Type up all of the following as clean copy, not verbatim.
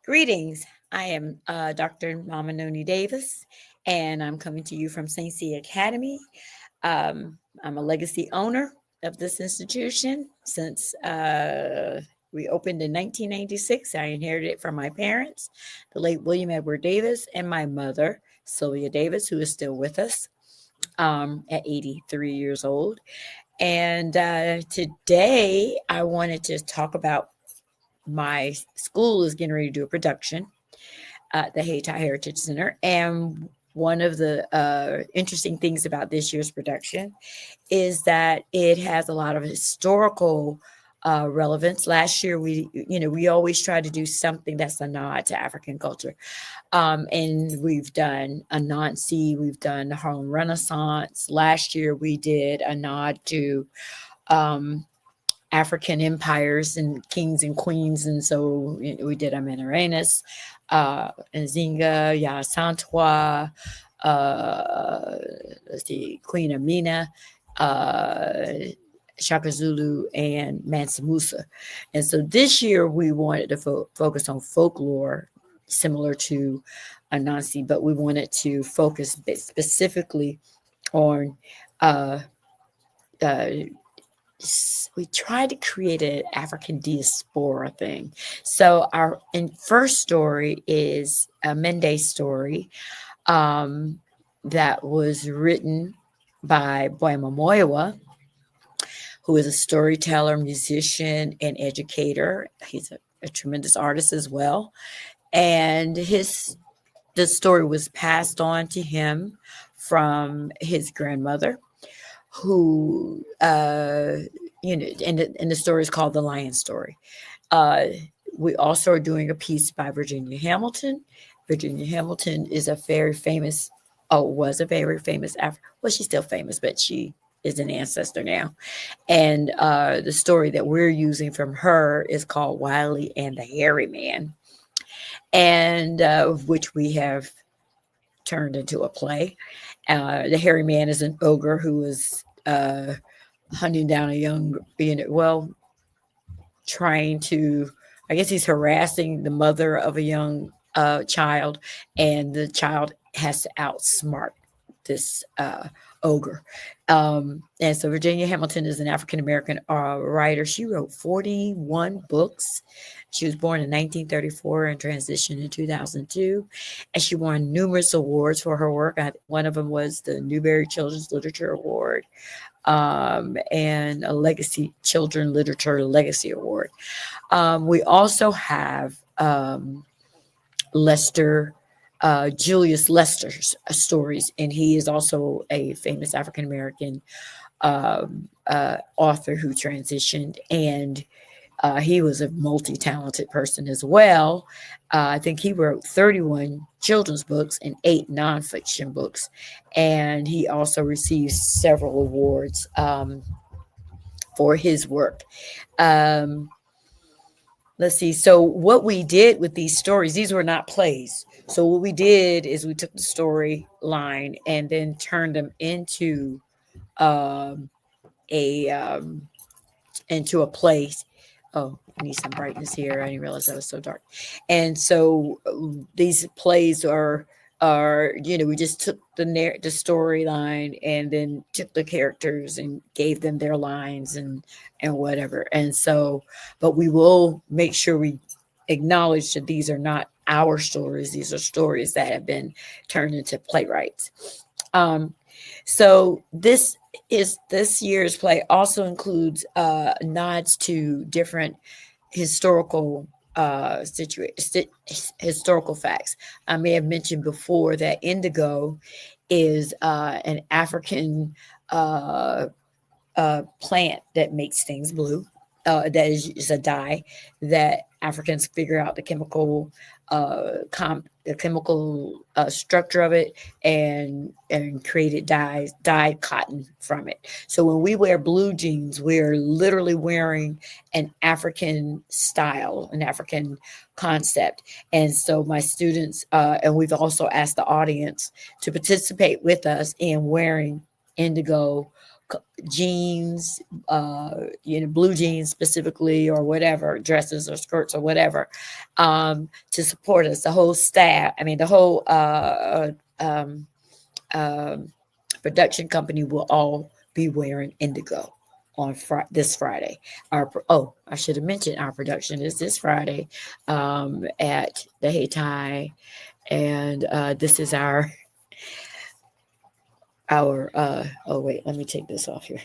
Greetings. I am Dr. Mama Noni Davis, and I'm coming to you from St. C Academy. I'm a legacy owner of this institution since we opened in 1996. I inherited it from my parents, the late William Edward Davis, and my mother, Sylvia Davis, who is still with us at 83 years old. And today I wanted to talk about my school is getting ready to do a production at the Hayti Heritage Center. And one of the interesting things about this year's production is that it has a lot of historical relevance. Last year, we always try to do something that's a nod to African culture. And we've done Anansi, we've done the Harlem Renaissance. Last year, we did a nod to um, African empires and kings and queens. And so we did Amenerenes, Nzinga, Yasantua, uh, let's see, Queen Amina, uh, Shaka Zulu, and Mansa Musa. And so this year we wanted to focus on folklore similar to Anansi, but we wanted to focus specifically on uh, uh, we tried to create an African diaspora thing. So our first story is a Mende story um, that was written by Boema Moyowa, who is a storyteller, musician, and educator. He's a tremendous artist as well. And the story was passed on to him from his grandmother, who and the story is called The Lion Story. Uh, we also are doing a piece by Virginia Hamilton. Virginia Hamilton is a very famous, was a very famous well, she's still famous, but she is an ancestor now. And the story that we're using from her is called Wiley and the Hairy Man, and which we have turned into a play. The Hairy Man is an ogre who is hunting down a young, trying to, I guess he's harassing the mother of a young child, and the child has to outsmart this ogre. And so Virginia Hamilton is an African American writer. She wrote 41 books. She was born in 1934 and transitioned in 2002. And she won numerous awards for her work. One of them was the Newbery Children's Literature Award, and a Legacy Children Literature Legacy Award. We also have Lester, Julius Lester's stories, and he is also a famous African American author who transitioned, and he was a multi-talented person as well. I think he wrote 31 children's books and 8 nonfiction books, and he also received several awards for his work. Um, let's see. So what we did with these stories, these were not plays. So what we did is we took the storyline and then turned them um, a into a place. Oh, I need some brightness here. I didn't realize that was so dark. And so these plays are we just took the storyline and then took the characters and gave them their lines and whatever. And so, but we will make sure we acknowledge that these are not our stories. These are stories that have been turned into playwrights. So this year's play also includes nods to different historical historical facts. I may have mentioned before that indigo is an African plant that makes things blue. That is a dye that Africans figure out the chemical structure of it and created dyed cotton from it. So when we wear blue jeans, we're literally wearing an African style, an African concept. And so my students, and we've also asked the audience to participate with us in wearing indigo jeans, blue jeans specifically, or whatever, dresses or skirts or whatever, to support us. The whole staff, I mean, the whole um, production company will all be wearing indigo on this Friday. I should have mentioned our production is this Friday at the Hayti, and this is oh wait, let me take this off here.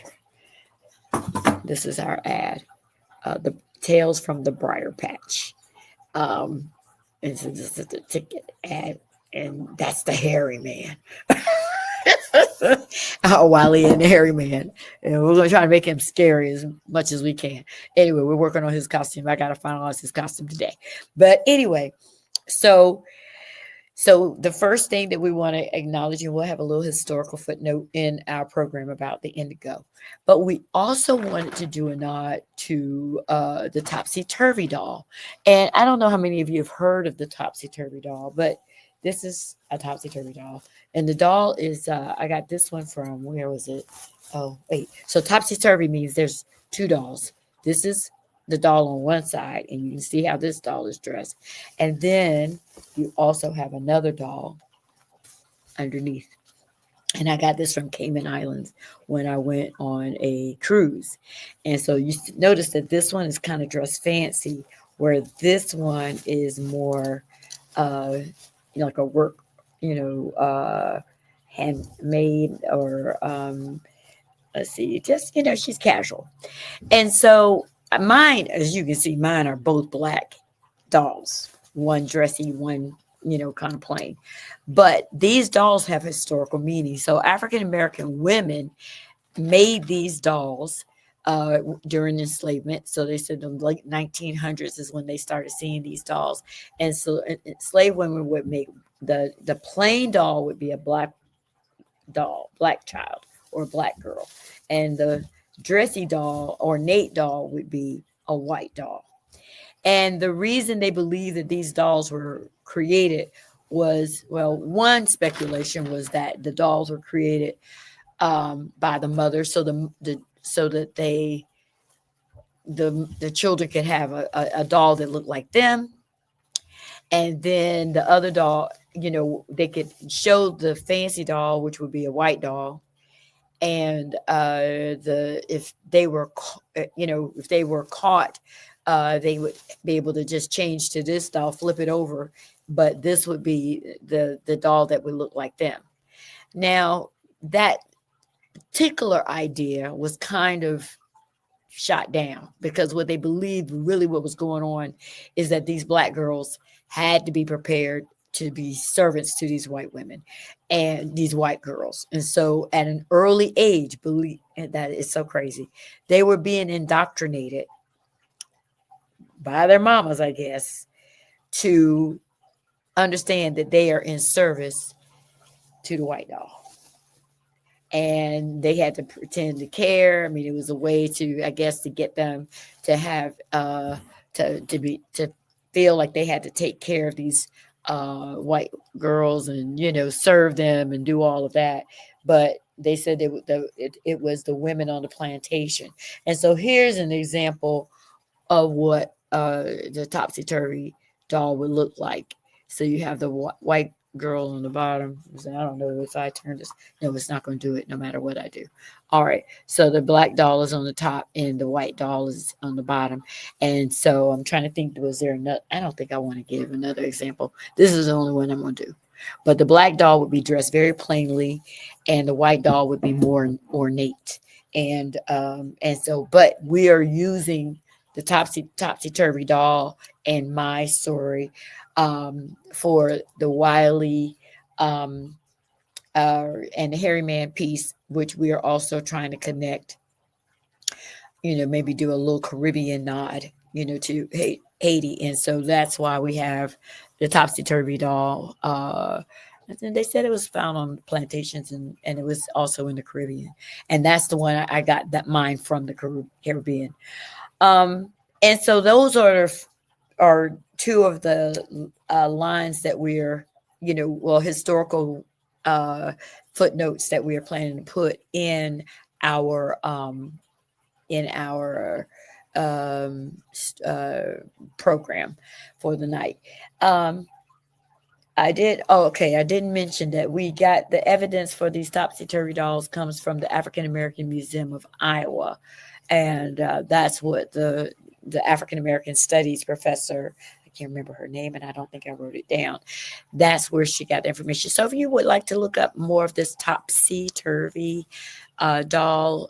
This is our ad, the Tales from the Briar Patch. And so this is the ticket ad, and that's the hairy man. Wally and the hairy man. And we're gonna try to make him scary as much as we can. Anyway, we're working on his costume. I gotta finalize his costume today. But anyway, so the first thing that we want to acknowledge, and we'll have a little historical footnote in our program about the indigo, but we also wanted to do a nod to the topsy-turvy doll. And I don't know how many of you have heard of the topsy-turvy doll, but this is a topsy-turvy doll. And the doll is, I got this one from, where was it? Oh, wait. So topsy-turvy means there's two dolls. This is the doll on one side, and you can see how this doll is dressed. And then you also have another doll underneath. And I got this from Cayman Islands when I went on a cruise. And so you notice that this one is kind of dressed fancy, where this one is more like a work, handmade, or let's see, just, she's casual. And so mine, as you can see, mine are both black dolls, one dressy, one, kind of plain. But these dolls have historical meaning. So African American women made these dolls during enslavement. So they said the late 1900s is when they started seeing these dolls. And so enslaved women would make the plain doll would be a black doll, black child, or black girl. And the dressy doll, ornate doll, would be a white doll. And the reason they believe that these dolls were created was, well, one speculation was that the dolls were created by the mother, so so that the children could have a doll that looked like them. And then the other doll, they could show the fancy doll, which would be a white doll. And if they were caught, they would be able to just change to this doll, flip it over, but this would be the doll that would look like them. Now, that particular idea was kind of shot down, because what they believed, really what was going on, is that these black girls had to be prepared to be servants to these white women and these white girls. And so at an early age, believe, and that is so crazy, they were being indoctrinated by their mamas, I guess, to understand that they are in service to the white doll. And they had to pretend to care. I mean, it was a way to, I guess, to get them to have to feel like they had to take care of these white girls and serve them and do all of that. But they said it was the women on the plantation. And so here's an example of what the topsy-turvy doll would look like. So you have the white girl on the bottom. I don't know if I turn this. No, it's not going to do it no matter what I do. All right. So the black doll is on the top and the white doll is on the bottom. And so I'm trying to think, was there another? I don't think I want to give another example. This is the only one I'm going to do. But the black doll would be dressed very plainly, and the white doll would be more ornate. And so, but we are using the topsy-turvy doll and my story for the Wiley and the hairy man piece, which we are also trying to connect, maybe do a little Caribbean nod, to Haiti. And so that's why we have the topsy-turvy doll. And they said it was found on plantations, and it was also in the Caribbean. And that's the one I got that mine from the Caribbean. And so those are two of the lines that we're, historical footnotes that we are planning to put in our in our program for the night. Um, I did. Oh, okay. I didn't mention that we got the evidence for these topsy turvy dolls comes from the African American Museum of Iowa, and that's what the African American Studies professor. I can't remember her name, and I don't think I wrote it down. That's where she got the information. So, if you would like to look up more of this topsy turvy doll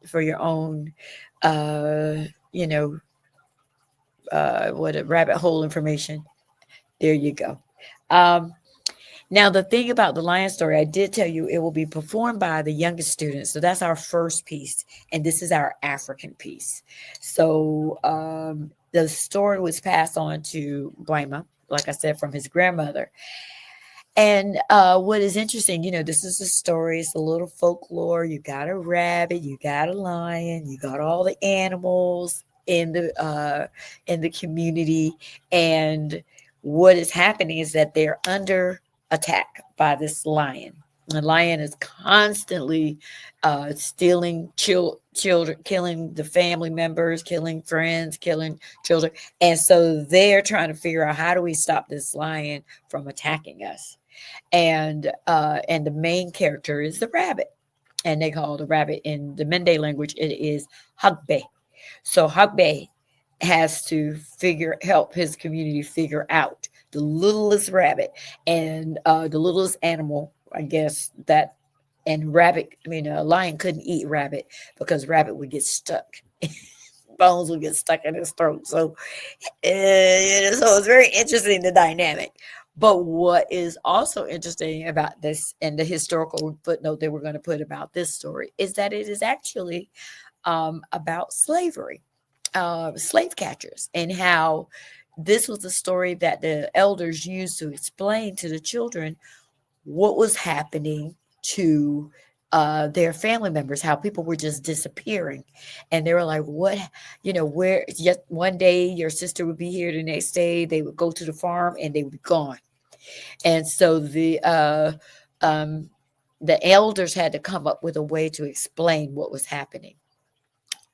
for your own, uh, you know, what a rabbit hole information, there you go. Um, Now, the thing about the lion story, I did tell you it will be performed by the youngest students. So that's our first piece. And this is our African piece. So the story was passed on to Brahma, like I said, from his grandmother. And what is interesting, this is a story, it's a little folklore. You got a rabbit, you got a lion, you got all the animals in the community. And what is happening is that they're under attack by this lion. The lion is constantly stealing children, killing the family members, killing friends, killing children. And so they're trying to figure out, how do we stop this lion from attacking us? And the main character is the rabbit, and they call the rabbit in the Mende language, it is Hagbe. So Hagbe has to help his community figure out the littlest rabbit and the littlest animal, I guess, that. And rabbit, I mean, a lion couldn't eat rabbit because rabbit would get stuck. Bones would get stuck in his throat. So it's very interesting, the dynamic. But what is also interesting about this, and the historical footnote that we're going to put about this story, is that it is actually about slavery, slave catchers, and how this was a story that the elders used to explain to the children what was happening to their family members, how people were just disappearing. And they were like, what, where, just one day your sister would be here, the next day they would go to the farm and they would be gone. And so the elders had to come up with a way to explain what was happening,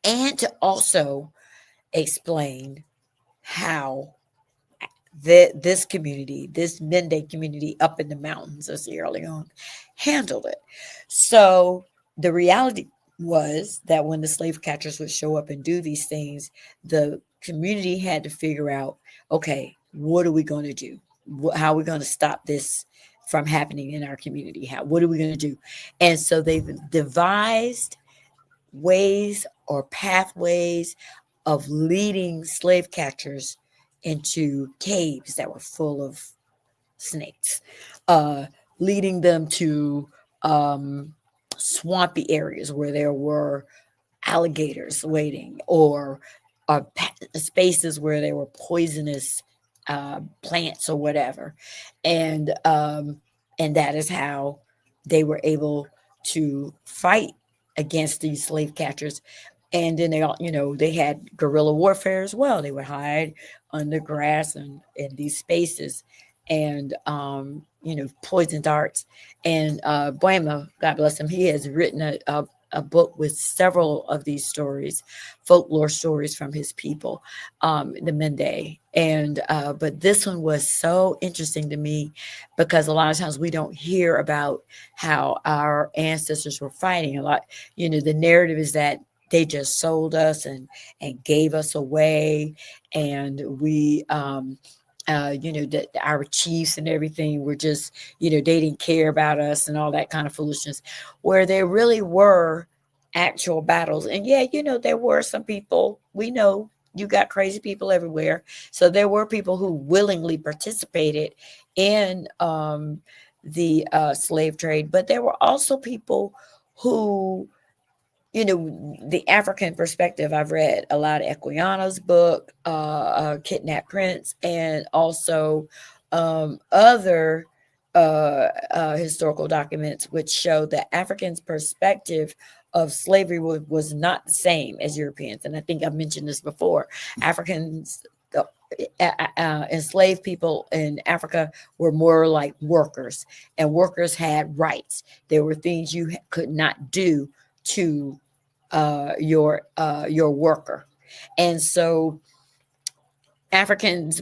and to also explain how this community, this Mende community up in the mountains of Sierra Leone, handled it. So the reality was that when the slave catchers would show up and do these things, the community had to figure out, okay, what are we going to do? How are we going to stop this from happening in our community? What are we going to do? And so they've devised ways or pathways of leading slave catchers into caves that were full of snakes, leading them to swampy areas where there were alligators waiting, or spaces where there were poisonous plants or whatever. And that is how they were able to fight against these slave catchers. And then they had guerrilla warfare as well. They would hide under grass and in these spaces, and poison darts. And Buema, God bless him, he has written a book with several of these stories, folklore stories from his people, the Mende. And but this one was so interesting to me, because a lot of times we don't hear about how our ancestors were fighting. A lot, the narrative is that they just sold us and gave us away, and we that our chiefs and everything were just, they didn't care about us and all that kind of foolishness, where there really were actual battles. And yeah, there were some people, we know you got crazy people everywhere. So there were people who willingly participated in the slave trade, but there were also people who, the African perspective. I've read a lot of Equiana's book, Kidnapped Prince, and also other historical documents, which show that Africans' perspective of slavery was not the same as Europeans. And I think I've mentioned this before. Africans, enslaved people in Africa were more like workers, and workers had rights. There were things you could not do to your worker. And so Africans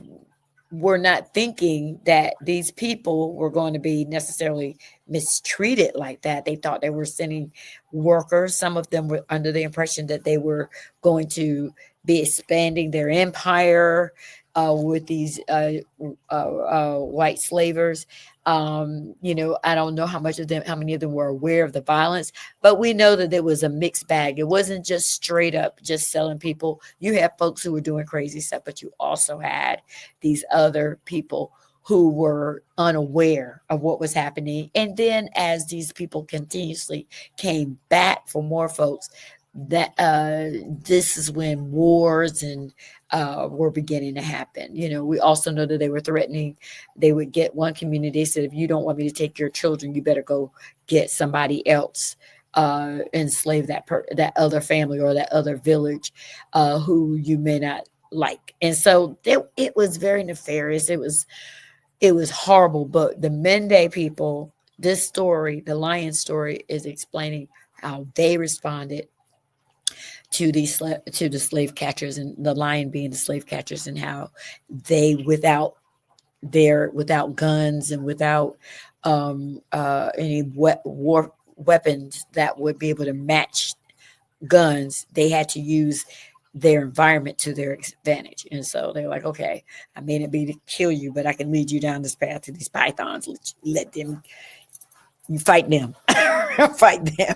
were not thinking that these people were going to be necessarily mistreated like that. They thought they were sending workers. Some of them were under the impression that they were going to be expanding their empire with these white slavers. I don't know how many of them were aware of the violence, but we know that there was a mixed bag. It wasn't just straight up just selling people. You have folks who were doing crazy stuff, but you also had these other people who were unaware of what was happening. And then as these people continuously came back for more folks, that this is when wars and were beginning to happen. We also know that they were threatening. They would get one community said, if you don't want me to take your children, you better go get somebody else, enslave that other family or that other village who you may not like. And so it was very nefarious. It was horrible. But the Mende people, this story, the lion story, is explaining how they responded to the slave catchers, and the lion being the slave catchers, and how they without guns and without any war weapons that would be able to match guns, they had to use their environment to their advantage. And so they're like, okay, I may not be to kill you, but I can lead you down this path to these pythons. Let them, you fight them, fight them.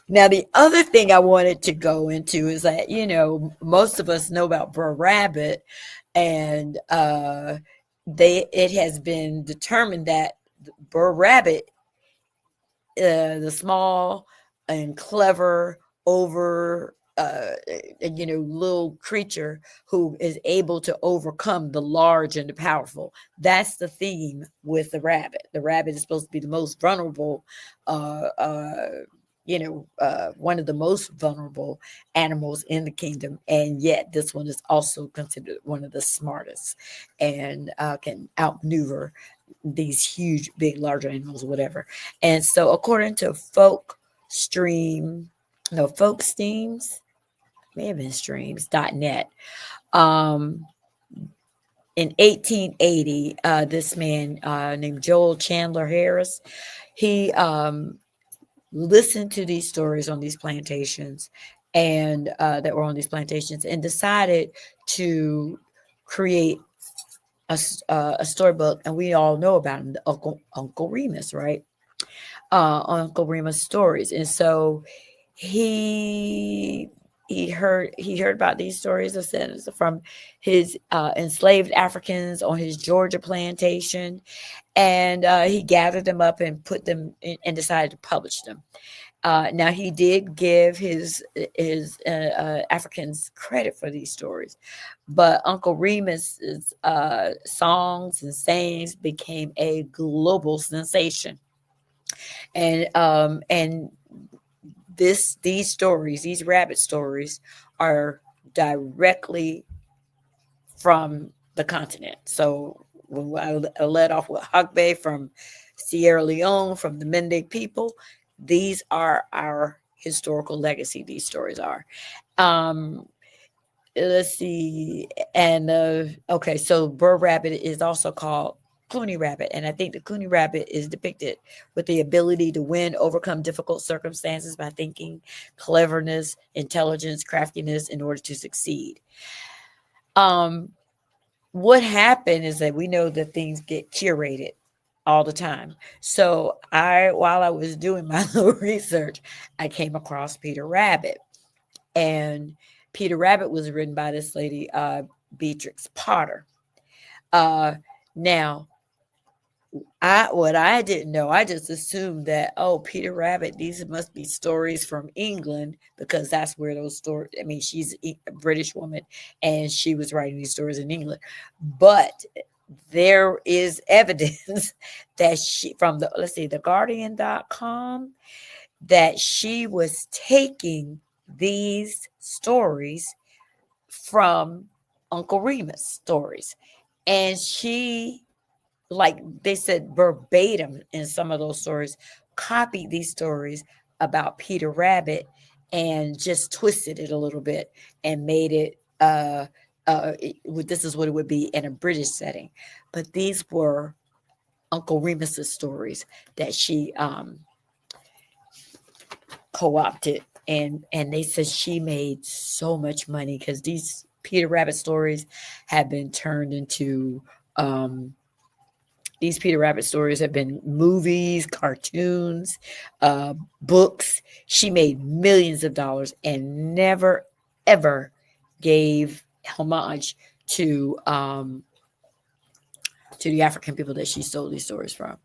Now, the other thing I wanted to go into is that, most of us know about Brer Rabbit, and it has been determined that Brer Rabbit, the small and clever, over little creature who is able to overcome the large and the powerful. That's the theme with the rabbit. The rabbit is supposed to be the most vulnerable, one of the most vulnerable animals in the kingdom, and yet this one is also considered one of the smartest, and can outmaneuver these huge, big, larger animals, whatever. And so, according to Folk Steams, may have been streams.net. In 1880, this man named Joel Chandler Harris, he listened to these stories on these plantations, and that were on these plantations, and decided to create a storybook. And we all know about him, the Uncle Remus, right? Uncle Remus stories. And so he heard about these stories from his enslaved Africans on his Georgia plantation, and he gathered them up and put them in, and decided to publish them. Now, he did give his Africans credit for these stories, but Uncle Remus's songs and sayings became a global sensation, and these rabbit stories, are directly from the continent. So when I led off with Hagbe from Sierra Leone, from the Mende people, these are our historical legacy. These stories are. Um, let's see. And okay, so Burr Rabbit is also called Clooney Rabbit. And I think the Clooney Rabbit is depicted with the ability to overcome difficult circumstances by thinking, cleverness, intelligence, craftiness in order to succeed. Um, what happened is that we know that things get curated all the time. So while I was doing my little research, I came across Peter Rabbit. And Peter Rabbit was written by this lady, Beatrix Potter. Now, what I didn't know, I just assumed that, Peter Rabbit, these must be stories from England, because that's where those stories, I mean, she's a British woman, and she was writing these stories in England. But there is evidence that from the Guardian.com, that she was taking these stories from Uncle Remus stories. And she, like they said, verbatim in some of those stories, copied these stories about Peter Rabbit and just twisted it a little bit and made it this is what it would be in a British setting. But these were Uncle Remus's stories that she co-opted, and they said she made so much money because these Peter Rabbit stories have been turned into these Peter Rabbit stories have been movies, cartoons, books. She made millions of dollars and never ever gave homage to the African people that she stole these stories from.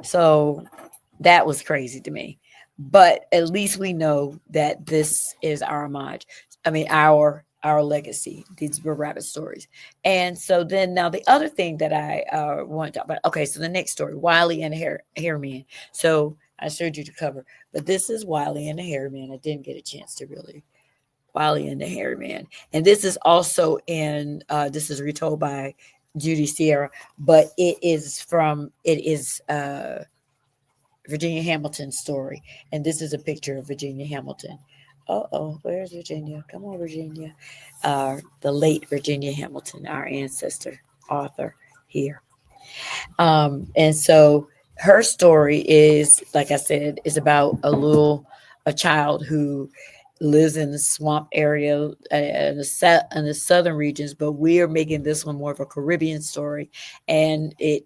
So that was crazy to me. But at least we know that this is our homage. I mean, our legacy. These were rabbit stories. And so then now the other thing that I want to talk about. Okay, so the next story, Wiley and the Hairman. So I showed you the cover, but this is Wiley and the Hairman. I didn't get a chance to really Wiley and the Hairy Man. And this is also in this is retold by Judy Sierra, but it is Virginia Hamilton's story. And this is a picture of Virginia Hamilton. Uh-oh, where's Virginia? Come on, Virginia. The late Virginia Hamilton, our ancestor, author here. And so her story is, like I said, is about a child who lives in the swamp area in the southern regions, but we are making this one more of a Caribbean story, and it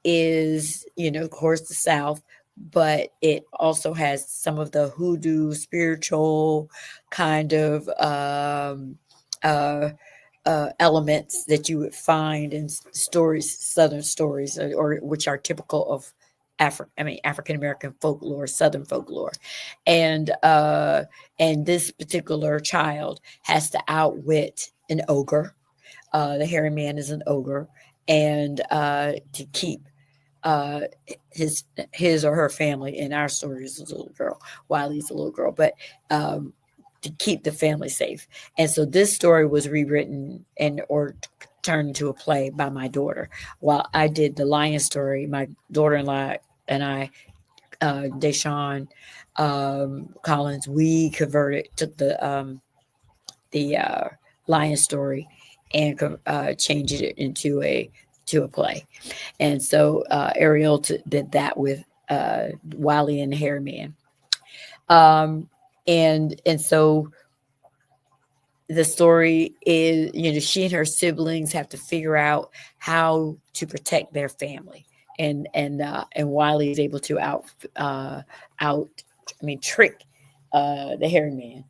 is, of course, the South, but it also has some of the hoodoo spiritual kind of elements that you would find in stories, Southern stories, or which are typical of African American folklore, Southern folklore, and this particular child has to outwit an ogre. The hairy man is an ogre, and to keep uh, his or her family. In our story, is a little girl. Wiley's a little girl, but to keep the family safe. And so this story was rewritten or turned into a play by my daughter. While I did the lion story, my daughter-in-law and I, Deshawn Collins, we took the lion story and changed it into a play. And so Ariel did that with Wiley and the Hairy Man. And so the story is, she and her siblings have to figure out how to protect their family, and Wiley is able to trick the hairy man,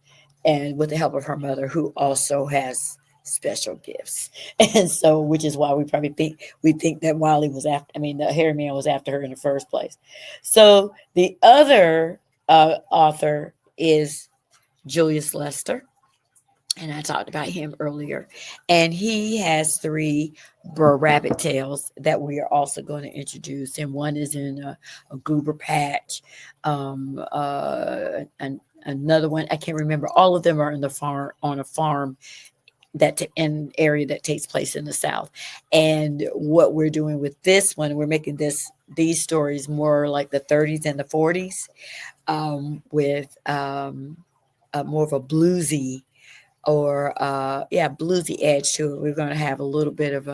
and with the help of her mother, who also has special gifts. And so, which is why we think that Wiley was the hairy man was after her in the first place. So the other author is Julius Lester, and I talked about him earlier. And he has 3 Burr Rabbit tales that we are also going to introduce. And one is in a goober patch. And another one, I can't remember. All of them are on a farm an area that takes place in the South. And what we're doing with this one, we're making these stories more like the 30s and the 40s, with more of a bluesy bluesy edge to it. We're going to have a little bit of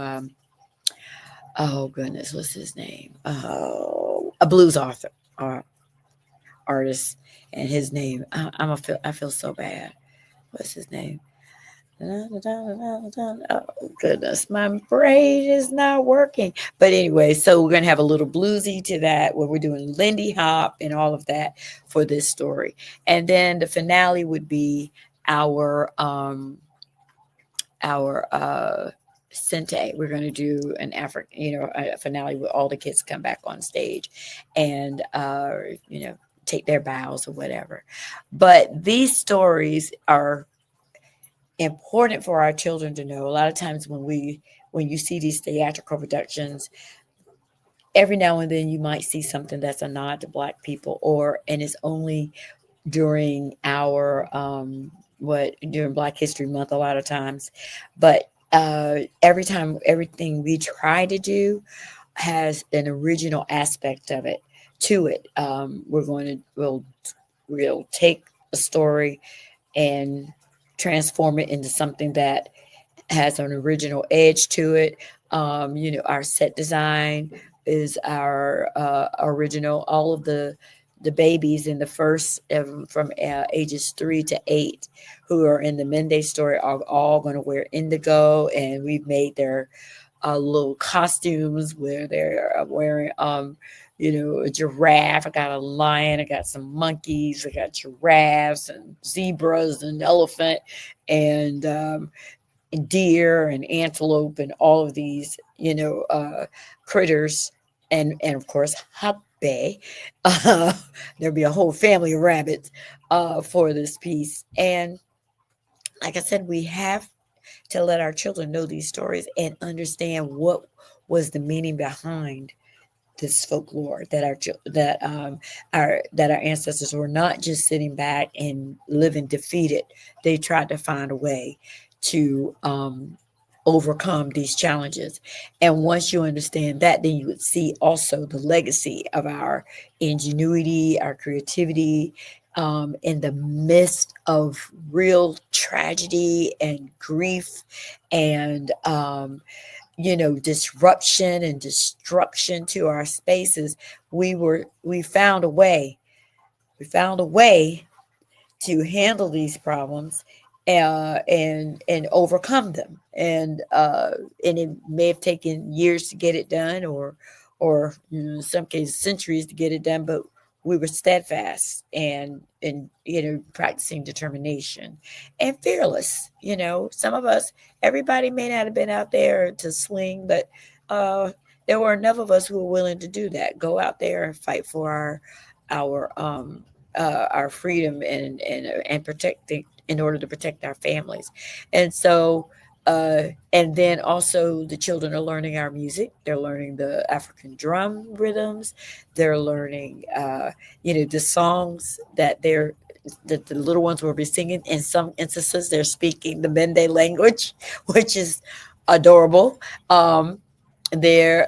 oh goodness, what's his name? A blues author, artist, and his name. I feel so bad. What's his name? Oh goodness, my brain is not working. But anyway, so we're going to have a little bluesy to that, where we're doing Lindy Hop and all of that for this story. And then the finale would be our Sente. We're going to do an a finale where all the kids come back on stage and take their bows or whatever. But these stories are important for our children to know. A lot of times when you see these theatrical productions, every now and then you might see something that's a nod to Black people, and it's only during our during Black History Month a lot of times. But everything we try to do has an original aspect of it to it. We'll take a story and transform it into something that has an original edge to it. Our set design is our original. All of the babies in the first from ages 3 to 8 who are in the Mende story are all going to wear indigo, and we've made their little costumes where they're wearing a giraffe. I got a lion, I got some monkeys, I got giraffes and zebras and elephant and deer and antelope and all of these critters, and of course hape. uh, There'll be a whole family of rabbits for this piece. And like I said, we have to let our children know these stories and understand what was the meaning behind this folklore, that our ancestors were not just sitting back and living defeated. They tried to find a way to overcome these challenges. And once you understand that, then you would see also the legacy of our ingenuity, our creativity, in the midst of real tragedy and grief and disruption and destruction to our spaces. We found a way. We found a way to handle these problems and overcome them. And it may have taken years to get it done, or in some cases centuries to get it done, but we were steadfast and practicing determination and fearless. Some of us, everybody may not have been out there to swing, but uh, there were enough of us who were willing to do that. Go out there and fight for our freedom and protecting in order to protect our families. And so and then also the children are learning our music. They're learning the African drum rhythms. They're learning the songs that the little ones will be singing. In some instances they're speaking the Mende language, which is adorable. They're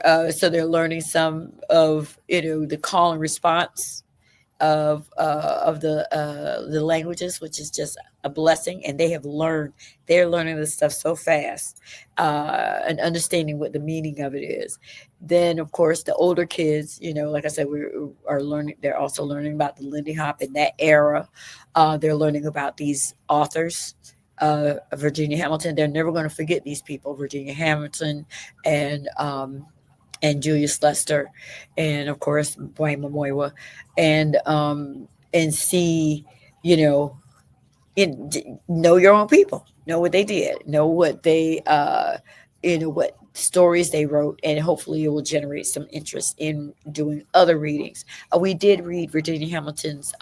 learning some of the call and response of the languages, which is just a blessing. And they're learning this stuff so fast, and understanding what the meaning of it is. Then, of course, the older kids, like I said, we are learning. They're also learning about the Lindy Hop in that era. They're learning about these authors. Virginia Hamilton. They're never going to forget these people, Virginia Hamilton and Julius Lester, and of course Moiwa, and see, you know, know your own people, know what they did, know what what stories they wrote, and hopefully it will generate some interest in doing other readings. We did read Virginia Hamilton's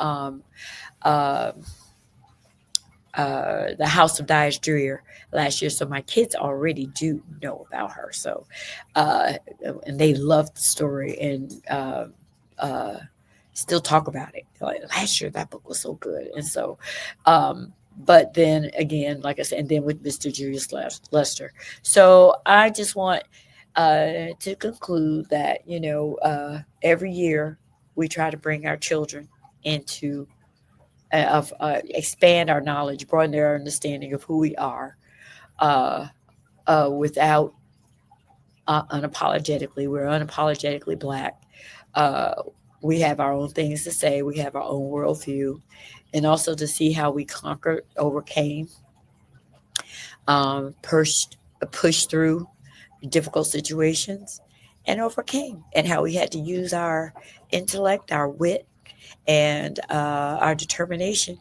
uh, The House of Dyers Dreer last year, so my kids already do know about her. So, uh, and they love the story and uh, still talk about it. Like, last year, that book was so good, and so. But then again, like I said, and then with Mr. Julius Lester. So I just want to conclude that every year we try to bring our children into of expand our knowledge, broaden their understanding of who we are, uh, without unapologetically. We're unapologetically Black. Uh, we have our own things to say. We have our own worldview, and also to see how we conquered, overcame, pushed through difficult situations, and overcame, and how we had to use our intellect, our wit, and our determination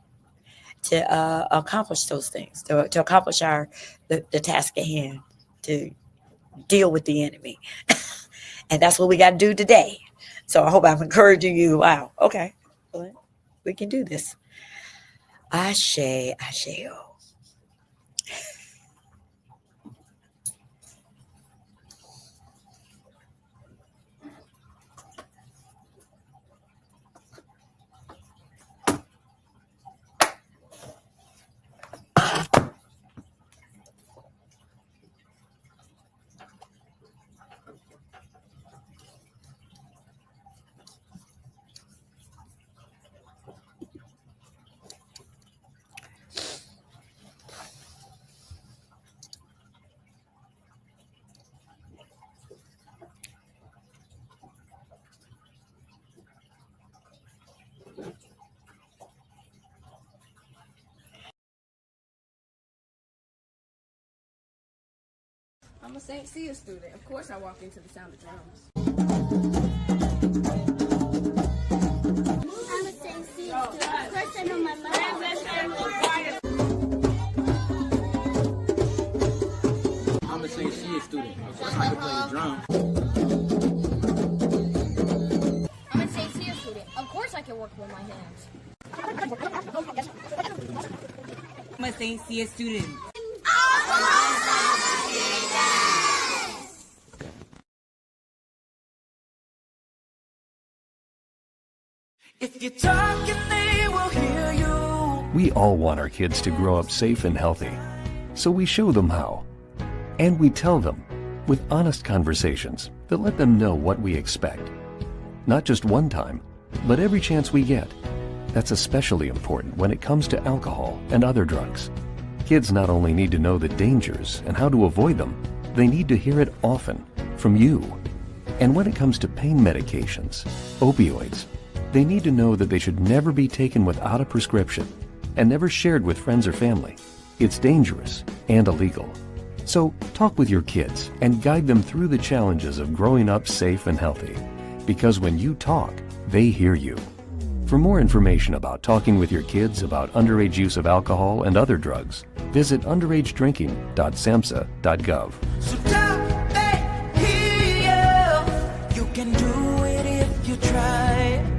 to accomplish those things, to accomplish the task at hand, to deal with the enemy. And that's what we got to do today. So I hope I'm encouraging you. Wow. Okay. Well, we can do this. Ashe, ashe. I'm a St. Cia student. Of course I walk into the sound of drums. I'm a St. Cia student. Of course I know my mom. I'm a St. Cia student. Of course I can play the drum. I'm a St. Cia student. Of course I can work with my hands. I'm a St. Cia student. If you're talking, they will hear you. We all want our kids to grow up safe and healthy, so we show them how. And we tell them with honest conversations that let them know what we expect. Not just one time, but every chance we get. That's especially important when it comes to alcohol and other drugs. Kids not only need to know the dangers and how to avoid them, they need to hear it often from you. And when it comes to pain medications, opioids, they need to know that they should never be taken without a prescription and never shared with friends or family. It's dangerous and illegal. So talk with your kids and guide them through the challenges of growing up safe and healthy. Because when you talk, they hear you. For more information about talking with your kids about underage use of alcohol and other drugs, visit underagedrinking.samhsa.gov. So don't they hear you? You can do it if you try.